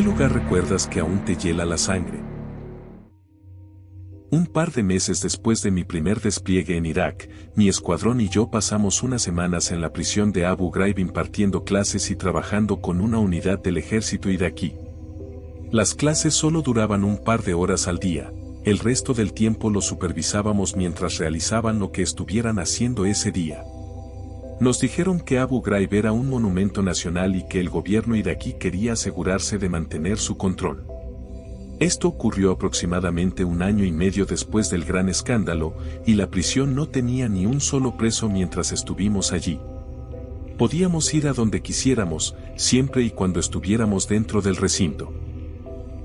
qué lugar recuerdas que aún te hiela la sangre? Un par de meses después de mi primer despliegue en Irak, mi escuadrón y yo pasamos unas semanas en la prisión de Abu Ghraib impartiendo clases y trabajando con una unidad del ejército iraquí. Las clases solo duraban un par de horas al día, el resto del tiempo los supervisábamos mientras realizaban lo que estuvieran haciendo ese día. Nos dijeron que Abu Ghraib era un monumento nacional y que el gobierno iraquí quería asegurarse de mantener su control. Esto ocurrió aproximadamente un año y medio después del gran escándalo, y la prisión no tenía ni un solo preso mientras estuvimos allí. Podíamos ir a donde quisiéramos, siempre y cuando estuviéramos dentro del recinto.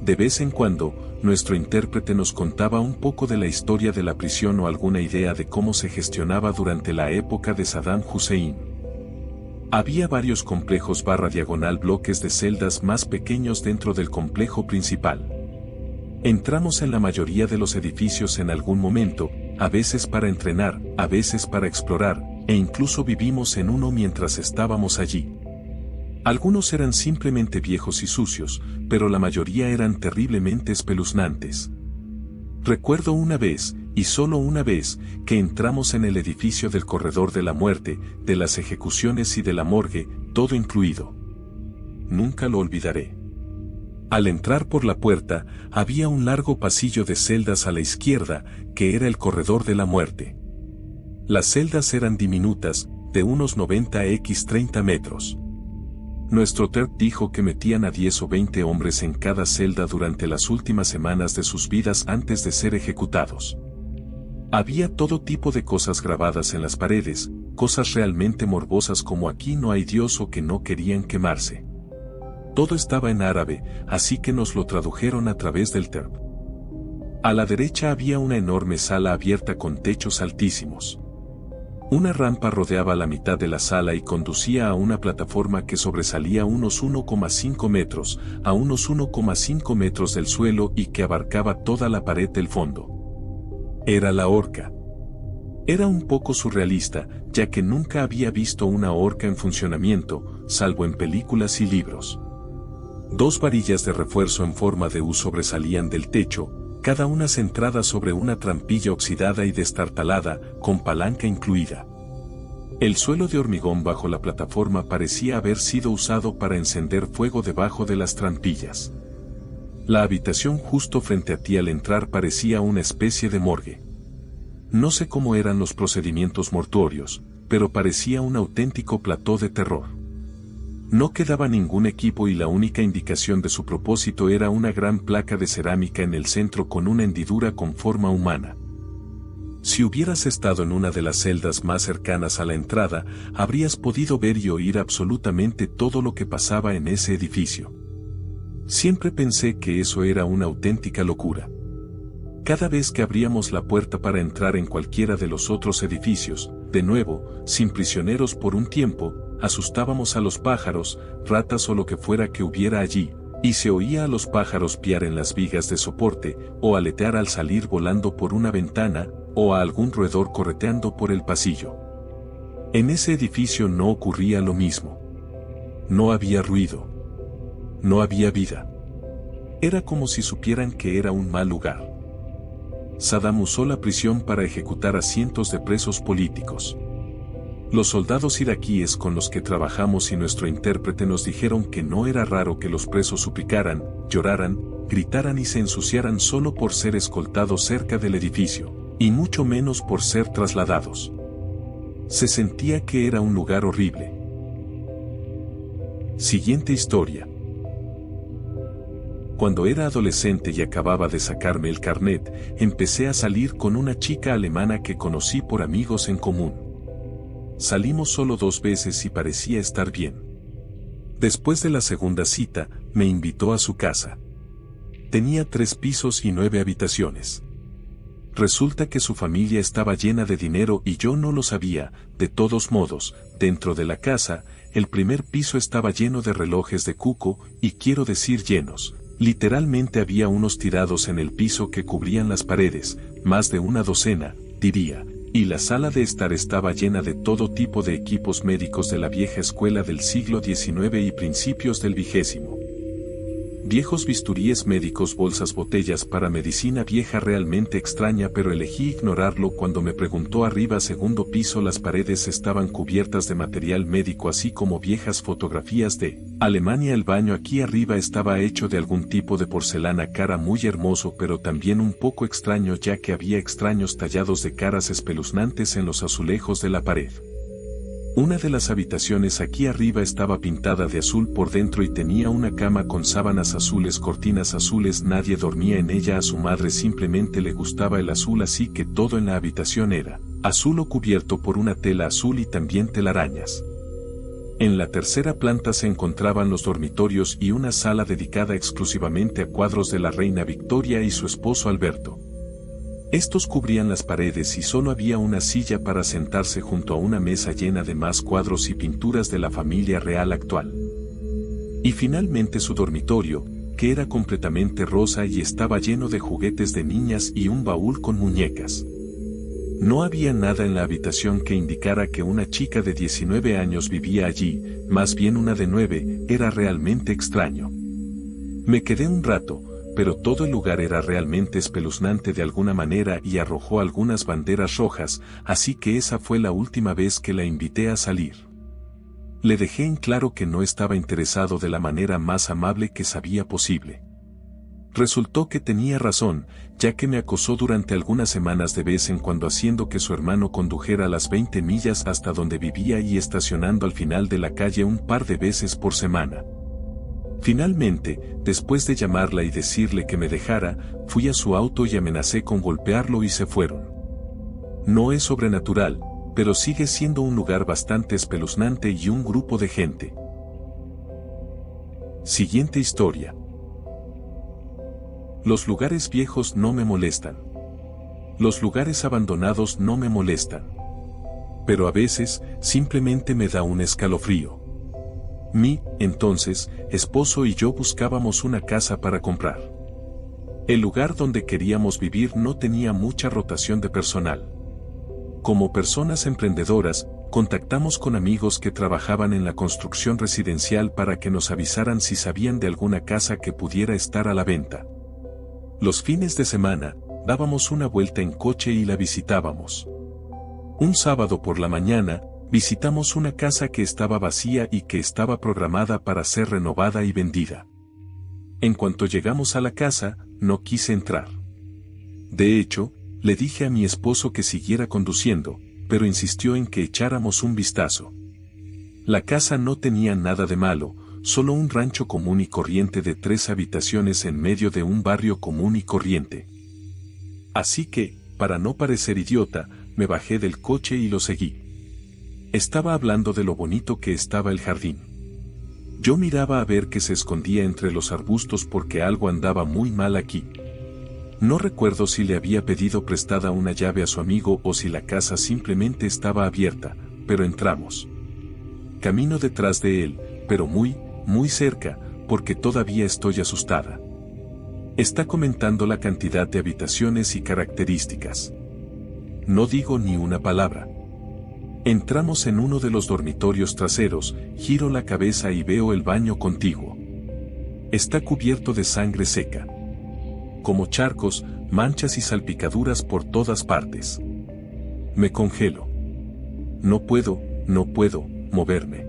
De vez en cuando, nuestro intérprete nos contaba un poco de la historia de la prisión o alguna idea de cómo se gestionaba durante la época de Saddam Hussein. Había varios complejos /diagonal bloques de celdas más pequeños dentro del complejo principal. Entramos en la mayoría de los edificios en algún momento, a veces para entrenar, a veces para explorar, e incluso vivimos en uno mientras estábamos allí. Algunos eran simplemente viejos y sucios, pero la mayoría eran terriblemente espeluznantes. Recuerdo una vez, y solo una vez, que entramos en el edificio del corredor de la muerte, de las ejecuciones y de la morgue, todo incluido. Nunca lo olvidaré. Al entrar por la puerta, había un largo pasillo de celdas a la izquierda, que era el corredor de la muerte. Las celdas eran diminutas, de unos 90x30 metros. Nuestro TERP dijo que metían a 10 o 20 hombres en cada celda durante las últimas semanas de sus vidas antes de ser ejecutados. Había todo tipo de cosas grabadas en las paredes, cosas realmente morbosas como aquí no hay Dios o que no querían quemarse. Todo estaba en árabe, así que nos lo tradujeron a través del TERP. A la derecha había una enorme sala abierta con techos altísimos. Una rampa rodeaba la mitad de la sala y conducía a una plataforma que sobresalía unos 1,5 metros, a unos 1,5 metros del suelo y que abarcaba toda la pared del fondo. Era la horca. Era un poco surrealista, ya que nunca había visto una horca en funcionamiento, salvo en películas y libros. 2 varillas de refuerzo en forma de U sobresalían del techo, cada una centrada sobre una trampilla oxidada y destartalada, con palanca incluida. El suelo de hormigón bajo la plataforma parecía haber sido usado para encender fuego debajo de las trampillas. La habitación justo frente a ti al entrar parecía una especie de morgue. No sé cómo eran los procedimientos mortuorios, pero parecía un auténtico plató de terror. No quedaba ningún equipo y la única indicación de su propósito era una gran placa de cerámica en el centro con una hendidura con forma humana. Si hubieras estado en una de las celdas más cercanas a la entrada, habrías podido ver y oír absolutamente todo lo que pasaba en ese edificio. Siempre pensé que eso era una auténtica locura. Cada vez que abríamos la puerta para entrar en cualquiera de los otros edificios, de nuevo, sin prisioneros por un tiempo, asustábamos a los pájaros, ratas o lo que fuera que hubiera allí, y se oía a los pájaros piar en las vigas de soporte, o aletear al salir volando por una ventana, o a algún roedor correteando por el pasillo. En ese edificio no ocurría lo mismo. No había ruido. No había vida. Era como si supieran que era un mal lugar. Saddam usó la prisión para ejecutar a cientos de presos políticos. Los soldados iraquíes con los que trabajamos y nuestro intérprete nos dijeron que no era raro que los presos suplicaran, lloraran, gritaran y se ensuciaran solo por ser escoltados cerca del edificio, y mucho menos por ser trasladados. Se sentía que era un lugar horrible. Siguiente historia. Cuando era adolescente y acababa de sacarme el carnet, empecé a salir con una chica alemana que conocí por amigos en común. Salimos solo 2 veces y parecía estar bien. Después de la segunda cita, me invitó a su casa. Tenía 3 pisos y 9 habitaciones. Resulta que su familia estaba llena de dinero y yo no lo sabía. De todos modos, dentro de la casa, el primer piso estaba lleno de relojes de cuco, y quiero decir llenos. Literalmente había unos tirados en el piso que cubrían las paredes, más de una docena, diría, y la sala de estar estaba llena de todo tipo de equipos médicos de la vieja escuela del siglo XIX y principios del XX. Viejos bisturíes médicos, bolsas, botellas para medicina vieja, realmente extraña, pero elegí ignorarlo cuando me preguntó. Arriba, segundo piso, las paredes estaban cubiertas de material médico, así como viejas fotografías de Alemania. El baño aquí arriba estaba hecho de algún tipo de porcelana, cara muy hermoso, pero también un poco extraño, ya que había extraños tallados de caras espeluznantes en los azulejos de la pared. Una de las habitaciones aquí arriba estaba pintada de azul por dentro y tenía una cama con sábanas azules, cortinas azules. Nadie dormía en ella. A su madre simplemente le gustaba el azul, así que todo en la habitación era azul o cubierto por una tela azul y también telarañas. En la tercera planta se encontraban los dormitorios y una sala dedicada exclusivamente a cuadros de la reina Victoria y su esposo Alberto. Estos cubrían las paredes y solo había una silla para sentarse junto a una mesa llena de más cuadros y pinturas de la familia real actual. Y finalmente su dormitorio, que era completamente rosa y estaba lleno de juguetes de niñas y un baúl con muñecas. No había nada en la habitación que indicara que una chica de 19 años vivía allí, más bien una de 9, era realmente extraño. Me quedé un rato, pero todo el lugar era realmente espeluznante de alguna manera y arrojó algunas banderas rojas, así que esa fue la última vez que la invité a salir. Le dejé en claro que no estaba interesado de la manera más amable que sabía posible. Resultó que tenía razón, ya que me acosó durante algunas semanas de vez en cuando, haciendo que su hermano condujera las 20 millas hasta donde vivía y estacionando al final de la calle un par de veces por semana. Finalmente, después de llamarla y decirle que me dejara, fui a su auto y amenacé con golpearlo y se fueron. No es sobrenatural, pero sigue siendo un lugar bastante espeluznante y un grupo de gente. Siguiente historia. Los lugares viejos no me molestan. Los lugares abandonados no me molestan. Pero a veces, simplemente me da un escalofrío. Mi, entonces, esposo y yo buscábamos una casa para comprar. El lugar donde queríamos vivir no tenía mucha rotación de personal. Como personas emprendedoras, contactamos con amigos que trabajaban en la construcción residencial para que nos avisaran si sabían de alguna casa que pudiera estar a la venta. Los fines de semana, dábamos una vuelta en coche y la visitábamos. Un sábado por la mañana, visitamos una casa que estaba vacía y que estaba programada para ser renovada y vendida. En cuanto llegamos a la casa, no quise entrar. De hecho, le dije a mi esposo que siguiera conduciendo, pero insistió en que echáramos un vistazo. La casa no tenía nada de malo, solo un rancho común y corriente de 3 habitaciones en medio de un barrio común y corriente. Así que, para no parecer idiota, me bajé del coche y lo seguí. Estaba hablando de lo bonito que estaba el jardín. Yo miraba a ver que se escondía entre los arbustos porque algo andaba muy mal aquí. No recuerdo si le había pedido prestada una llave a su amigo o si la casa simplemente estaba abierta, pero entramos. Camino detrás de él, pero muy cerca, porque todavía estoy asustada. Está comentando la cantidad de habitaciones y características. No digo ni una palabra. Entramos en uno de los dormitorios traseros, giro la cabeza y veo el baño contiguo. Está cubierto de sangre seca. Como charcos, manchas y salpicaduras por todas partes. Me congelo. No puedo moverme.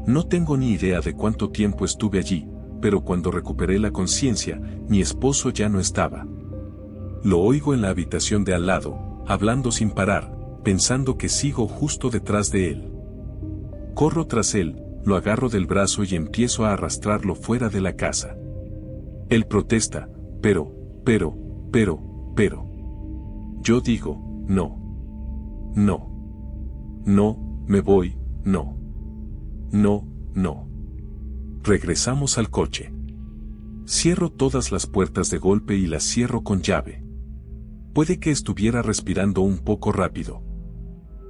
No tengo ni idea de cuánto tiempo estuve allí, pero cuando recuperé la conciencia, mi esposo ya no estaba. Lo oigo en la habitación de al lado, hablando sin parar, pensando que sigo justo detrás de él. Corro tras él, lo agarro del brazo y empiezo a arrastrarlo fuera de la casa. Él protesta, pero. Yo digo, no, me voy, no. Regresamos al coche. Cierro todas las puertas de golpe y las cierro con llave. Puede que estuviera respirando un poco rápido.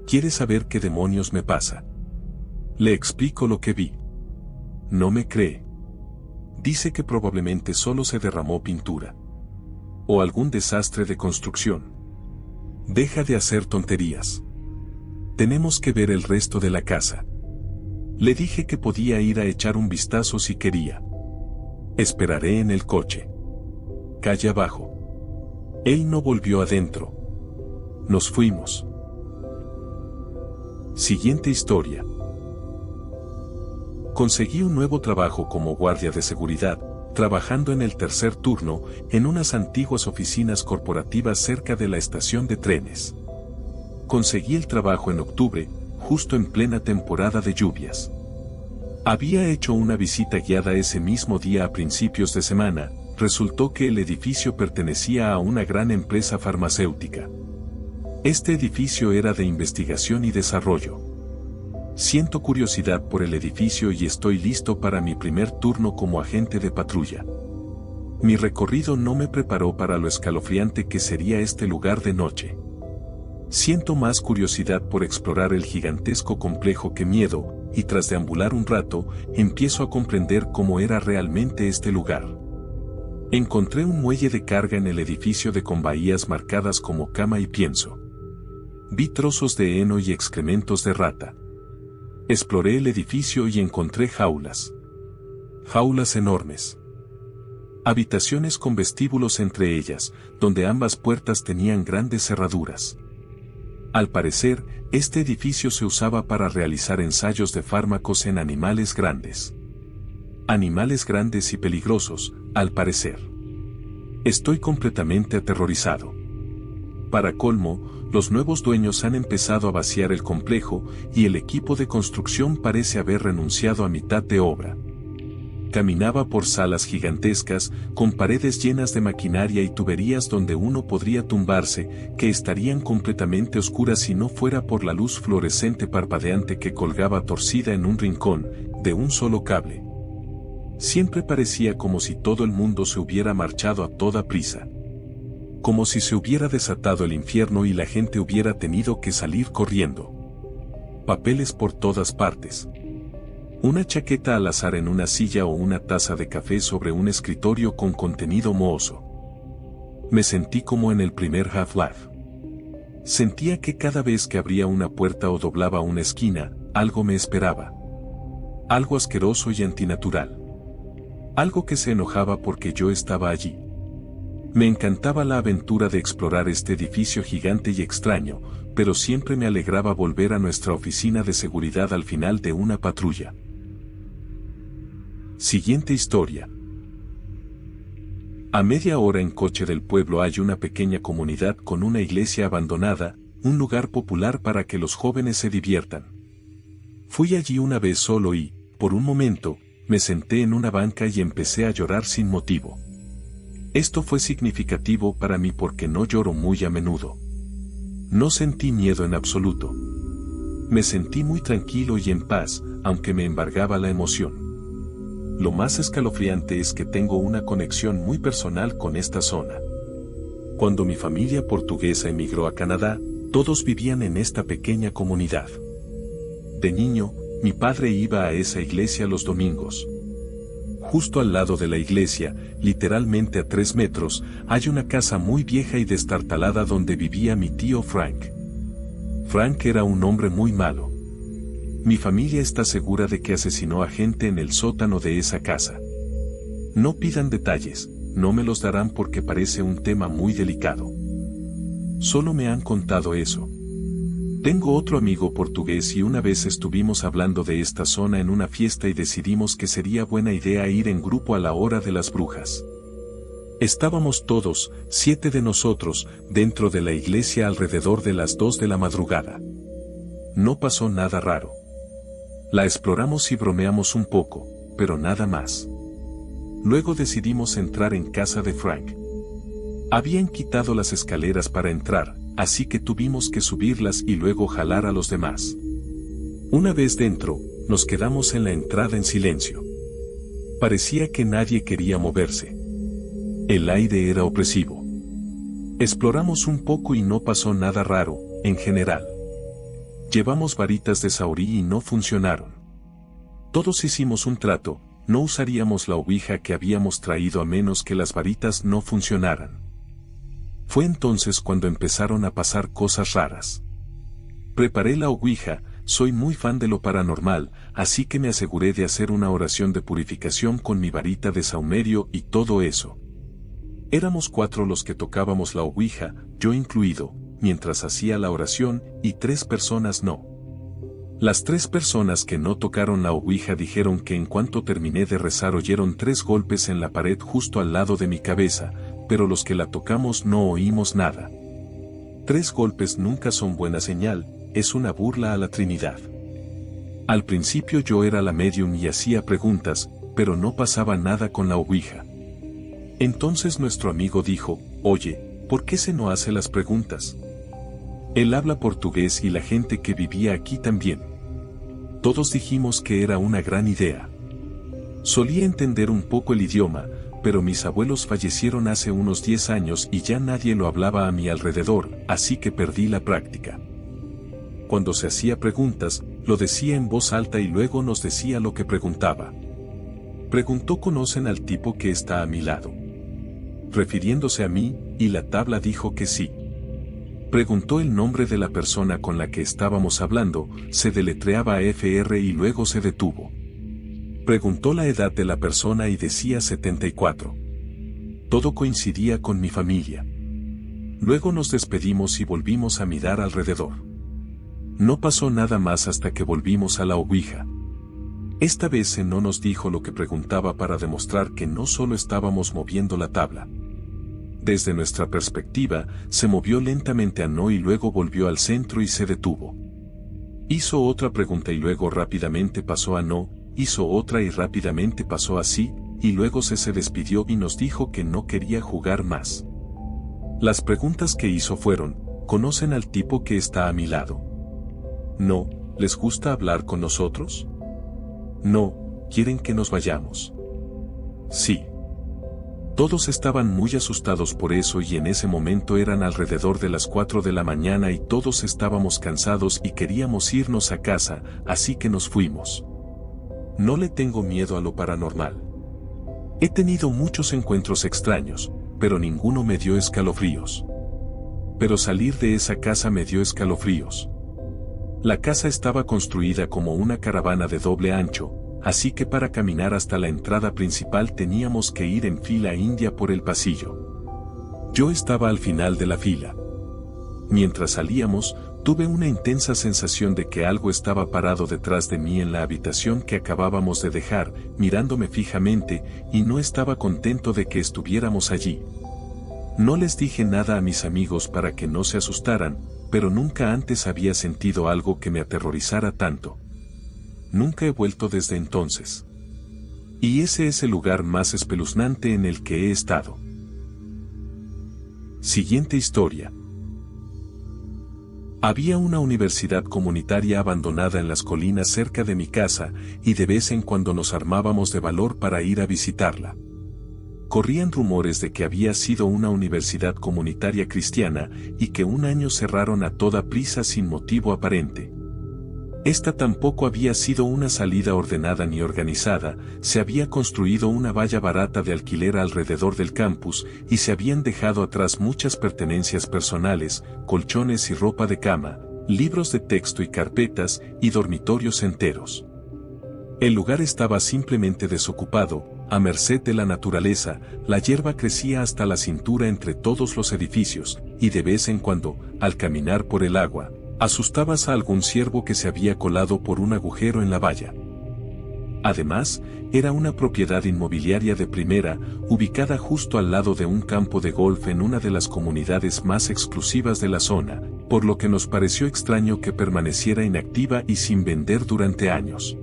¿Quiere saber qué demonios me pasa? Le explico lo que vi. No me cree. Dice que probablemente solo se derramó pintura. O algún desastre de construcción. Deja de hacer tonterías. Tenemos que ver el resto de la casa. Le dije que podía ir a echar un vistazo si quería. Esperaré en el coche. Calle abajo. Él no volvió adentro. Nos fuimos. Siguiente historia. Conseguí un nuevo trabajo como guardia de seguridad, trabajando en el tercer turno, en unas antiguas oficinas corporativas cerca de la estación de trenes. Conseguí el trabajo en octubre, justo en plena temporada de lluvias. Había hecho una visita guiada ese mismo día a principios de semana. Resultó que el edificio pertenecía a una gran empresa farmacéutica. Este edificio era de investigación y desarrollo. Siento curiosidad por el edificio y estoy listo para mi primer turno como agente de patrulla. Mi recorrido no me preparó para lo escalofriante que sería este lugar de noche. Siento más curiosidad por explorar el gigantesco complejo que miedo, y tras deambular un rato, empiezo a comprender cómo era realmente este lugar. Encontré un muelle de carga en el edificio con bahías marcadas como cama y pienso. Vi trozos de heno y excrementos de rata. Exploré el edificio y encontré jaulas. Jaulas enormes. Habitaciones con vestíbulos entre ellas, donde ambas puertas tenían grandes cerraduras. Al parecer, este edificio se usaba para realizar ensayos de fármacos en animales grandes. Animales grandes y peligrosos, al parecer. Estoy completamente aterrorizado. Para colmo, los nuevos dueños han empezado a vaciar el complejo y el equipo de construcción parece haber renunciado a mitad de obra. Caminaba por salas gigantescas, con paredes llenas de maquinaria y tuberías donde uno podría tumbarse, que estarían completamente oscuras si no fuera por la luz fluorescente parpadeante que colgaba torcida en un rincón, de un solo cable. Siempre parecía como si todo el mundo se hubiera marchado a toda prisa. Como si se hubiera desatado el infierno y la gente hubiera tenido que salir corriendo. Papeles por todas partes. Una chaqueta al azar en una silla o una taza de café sobre un escritorio con contenido mohoso. Me sentí como en el primer Half-Life. Sentía que cada vez que abría una puerta o doblaba una esquina, algo me esperaba. Algo asqueroso y antinatural. Algo que se enojaba porque yo estaba allí. Me encantaba la aventura de explorar este edificio gigante y extraño, pero siempre me alegraba volver a nuestra oficina de seguridad al final de una patrulla. Siguiente historia. A media hora en coche del pueblo hay una pequeña comunidad con una iglesia abandonada, un lugar popular para que los jóvenes se diviertan. Fui allí una vez solo y, por un momento, me senté en una banca y empecé a llorar sin motivo. Esto fue significativo para mí porque no lloro muy a menudo. No sentí miedo en absoluto. Me sentí muy tranquilo y en paz, aunque me embargaba la emoción. Lo más escalofriante es que tengo una conexión muy personal con esta zona. Cuando mi familia portuguesa emigró a Canadá, todos vivían en esta pequeña comunidad. De niño, mi padre iba a esa iglesia los domingos. Justo al lado de la iglesia, literalmente a 3 metros, hay una casa muy vieja y destartalada donde vivía mi tío Frank. Frank era un hombre muy malo. Mi familia está segura de que asesinó a gente en el sótano de esa casa. No pidan detalles, no me los darán porque parece un tema muy delicado. Solo me han contado eso. Tengo otro amigo portugués y una vez estuvimos hablando de esta zona en una fiesta y decidimos que sería buena idea ir en grupo a la hora de las brujas. Estábamos todos, 7 de nosotros, dentro de la iglesia alrededor de las 2 de la madrugada. No pasó nada raro. La exploramos y bromeamos un poco, pero nada más. Luego decidimos entrar en casa de Frank. Habían quitado las escaleras para entrar, así que tuvimos que subirlas y luego jalar a los demás. Una vez dentro, nos quedamos en la entrada en silencio. Parecía que nadie quería moverse. El aire era opresivo. Exploramos un poco y no pasó nada raro, en general. Llevamos varitas de saurí y no funcionaron. Todos hicimos un trato, no usaríamos la ouija que habíamos traído a menos que las varitas no funcionaran. Fue entonces cuando empezaron a pasar cosas raras. Preparé la ouija, soy muy fan de lo paranormal, así que me aseguré de hacer una oración de purificación con mi varita de saumerio y todo eso. Éramos 4 los que tocábamos la ouija, yo incluido, mientras hacía la oración, y 3 personas no. Las 3 personas que no tocaron la ouija dijeron que en cuanto terminé de rezar oyeron 3 golpes en la pared justo al lado de mi cabeza, pero los que la tocamos no oímos nada. 3 golpes nunca son buena señal, es una burla a la Trinidad. Al principio yo era la medium y hacía preguntas, pero no pasaba nada con la ouija. Entonces nuestro amigo dijo, oye, ¿por qué se no hace las preguntas? Él habla portugués y la gente que vivía aquí también. Todos dijimos que era una gran idea. Solía entender un poco el idioma, pero mis abuelos fallecieron hace unos 10 años y ya nadie lo hablaba a mi alrededor, así que perdí la práctica. Cuando se hacía preguntas, lo decía en voz alta y luego nos decía lo que preguntaba. Preguntó: ¿conocen al tipo que está a mi lado? Refiriéndose a mí, y la tabla dijo que sí. Preguntó el nombre de la persona con la que estábamos hablando, se deletreaba FR y luego se detuvo. Preguntó la edad de la persona y decía 74. Todo coincidía con mi familia. Luego nos despedimos y volvimos a mirar alrededor. No pasó nada más hasta que volvimos a la ouija. Esta vez no nos dijo lo que preguntaba para demostrar que no solo estábamos moviendo la tabla. Desde nuestra perspectiva, se movió lentamente a no y luego volvió al centro y se detuvo. Hizo otra pregunta y luego rápidamente pasó a no, hizo otra y rápidamente pasó a sí, y luego se despidió y nos dijo que no quería jugar más. Las preguntas que hizo fueron: ¿conocen al tipo que está a mi lado? No. ¿Les gusta hablar con nosotros? No. ¿Quieren que nos vayamos? Sí. Todos estaban muy asustados por eso y en ese momento eran alrededor de las 4 de la mañana y todos estábamos cansados y queríamos irnos a casa, así que nos fuimos. No le tengo miedo a lo paranormal. He tenido muchos encuentros extraños, pero ninguno me dio escalofríos. Pero salir de esa casa me dio escalofríos. La casa estaba construida como una caravana de doble ancho, así que para caminar hasta la entrada principal teníamos que ir en fila india por el pasillo. Yo estaba al final de la fila. Mientras salíamos, tuve una intensa sensación de que algo estaba parado detrás de mí en la habitación que acabábamos de dejar, mirándome fijamente, y no estaba contento de que estuviéramos allí. No les dije nada a mis amigos para que no se asustaran, pero nunca antes había sentido algo que me aterrorizara tanto. Nunca he vuelto desde entonces. Y ese es el lugar más espeluznante en el que he estado. Siguiente historia. Había una universidad comunitaria abandonada en las colinas cerca de mi casa, y de vez en cuando nos armábamos de valor para ir a visitarla. Corrían rumores de que había sido una universidad comunitaria cristiana, y que un año cerraron a toda prisa sin motivo aparente. Esta tampoco había sido una salida ordenada ni organizada, se había construido una valla barata de alquiler alrededor del campus y se habían dejado atrás muchas pertenencias personales, colchones y ropa de cama, libros de texto y carpetas, y dormitorios enteros. El lugar estaba simplemente desocupado, a merced de la naturaleza, la hierba crecía hasta la cintura entre todos los edificios, y de vez en cuando, al caminar por el agua, asustabas a algún ciervo que se había colado por un agujero en la valla. Además, era una propiedad inmobiliaria de primera, ubicada justo al lado de un campo de golf en una de las comunidades más exclusivas de la zona, por lo que nos pareció extraño que permaneciera inactiva y sin vender durante años.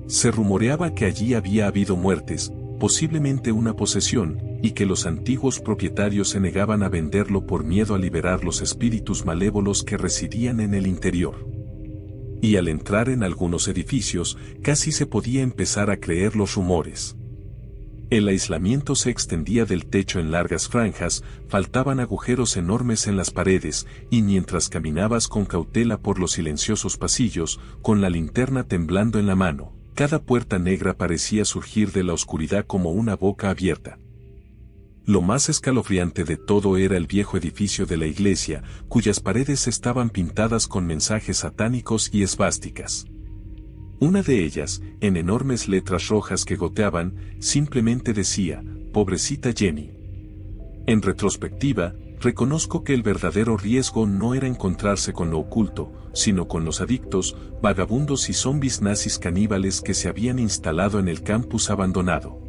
Se rumoreaba que allí había habido muertes, posiblemente una posesión, y que los antiguos propietarios se negaban a venderlo por miedo a liberar los espíritus malévolos que residían en el interior. Y al entrar en algunos edificios, casi se podía empezar a creer los rumores. El aislamiento se extendía del techo en largas franjas, faltaban agujeros enormes en las paredes, y mientras caminabas con cautela por los silenciosos pasillos, con la linterna temblando en la mano, cada puerta negra parecía surgir de la oscuridad como una boca abierta. Lo más escalofriante de todo era el viejo edificio de la iglesia, cuyas paredes estaban pintadas con mensajes satánicos y esvásticas. Una de ellas, en enormes letras rojas que goteaban, simplemente decía, «Pobrecita Jenny». En retrospectiva, reconozco que el verdadero riesgo no era encontrarse con lo oculto, sino con los adictos, vagabundos y zombis nazis caníbales que se habían instalado en el campus abandonado.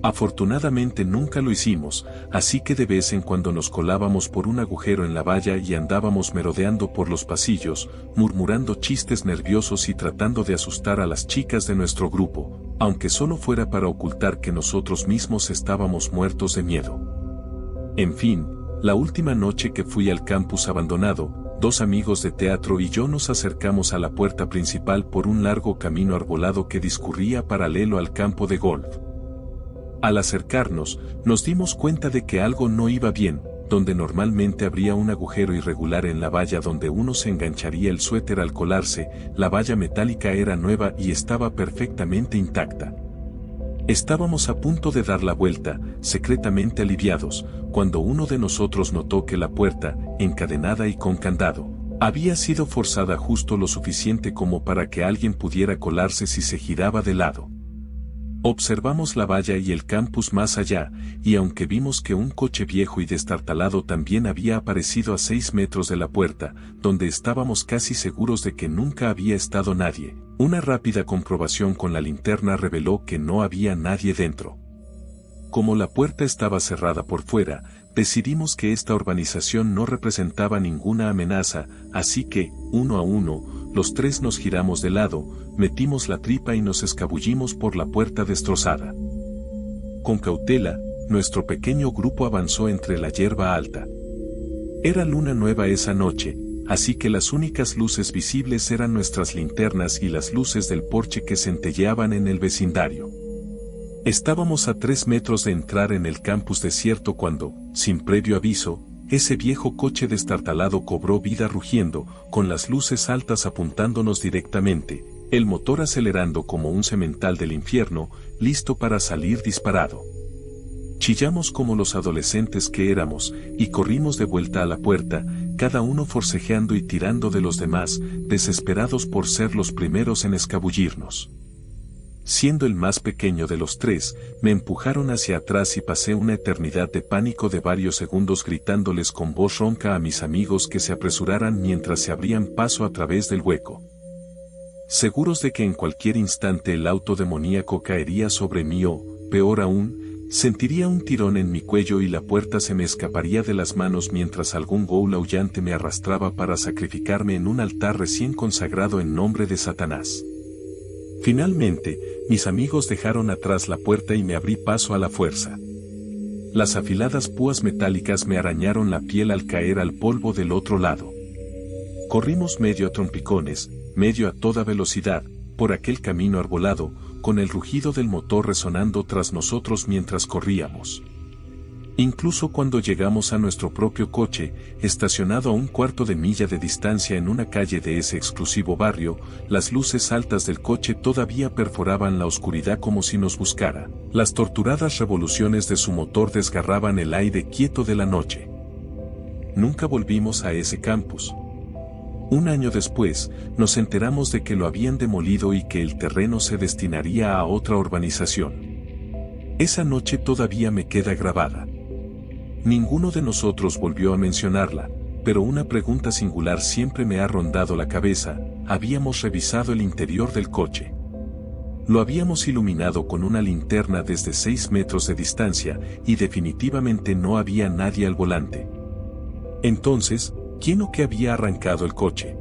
Afortunadamente nunca lo hicimos, así que de vez en cuando nos colábamos por un agujero en la valla y andábamos merodeando por los pasillos, murmurando chistes nerviosos y tratando de asustar a las chicas de nuestro grupo, aunque solo fuera para ocultar que nosotros mismos estábamos muertos de miedo. En fin, la última noche que fui al campus abandonado, 2 amigos de teatro y yo nos acercamos a la puerta principal por un largo camino arbolado que discurría paralelo al campo de golf. Al acercarnos, nos dimos cuenta de que algo no iba bien, donde normalmente habría un agujero irregular en la valla donde uno se engancharía el suéter al colarse, la valla metálica era nueva y estaba perfectamente intacta. Estábamos a punto de dar la vuelta, secretamente aliviados, cuando uno de nosotros notó que la puerta, encadenada y con candado, había sido forzada justo lo suficiente como para que alguien pudiera colarse si se giraba de lado. Observamos la valla y el campus más allá, y aunque vimos que un coche viejo y destartalado también había aparecido a 6 metros de la puerta, donde estábamos casi seguros de que nunca había estado nadie, una rápida comprobación con la linterna reveló que no había nadie dentro. Como la puerta estaba cerrada por fuera, decidimos que esta urbanización no representaba ninguna amenaza, así que, uno a uno, los 3 nos giramos de lado, metimos la tripa y nos escabullimos por la puerta destrozada. Con cautela, nuestro pequeño grupo avanzó entre la hierba alta. Era luna nueva esa noche, así que las únicas luces visibles eran nuestras linternas y las luces del porche que centelleaban en el vecindario. Estábamos a 3 metros de entrar en el campus desierto cuando, sin previo aviso, ese viejo coche destartalado cobró vida rugiendo, con las luces altas apuntándonos directamente, el motor acelerando como un semental del infierno, listo para salir disparado. Chillamos como los adolescentes que éramos, y corrimos de vuelta a la puerta, cada uno forcejeando y tirando de los demás, desesperados por ser los primeros en escabullirnos. Siendo el más pequeño de los 3, me empujaron hacia atrás y pasé una eternidad de pánico de varios segundos gritándoles con voz ronca a mis amigos que se apresuraran mientras se abrían paso a través del hueco. Seguros de que en cualquier instante el auto demoníaco caería sobre mí o, peor aún, sentiría un tirón en mi cuello y la puerta se me escaparía de las manos mientras algún ghoul aullante me arrastraba para sacrificarme en un altar recién consagrado en nombre de Satanás. Finalmente, mis amigos dejaron atrás la puerta y me abrí paso a la fuerza. Las afiladas púas metálicas me arañaron la piel al caer al polvo del otro lado. Corrimos medio a trompicones, medio a toda velocidad, por aquel camino arbolado, con el rugido del motor resonando tras nosotros mientras corríamos. Incluso cuando llegamos a nuestro propio coche, estacionado a 1/4 de milla de distancia en una calle de ese exclusivo barrio, las luces altas del coche todavía perforaban la oscuridad como si nos buscara. Las torturadas revoluciones de su motor desgarraban el aire quieto de la noche. Nunca volvimos a ese campus. Un año después, nos enteramos de que lo habían demolido y que el terreno se destinaría a otra urbanización. Esa noche todavía me queda grabada. Ninguno de nosotros volvió a mencionarla, pero una pregunta singular siempre me ha rondado la cabeza. Habíamos revisado el interior del coche. Lo habíamos iluminado con una linterna desde 6 metros de distancia y definitivamente no había nadie al volante. Entonces, ¿quién o qué había arrancado el coche?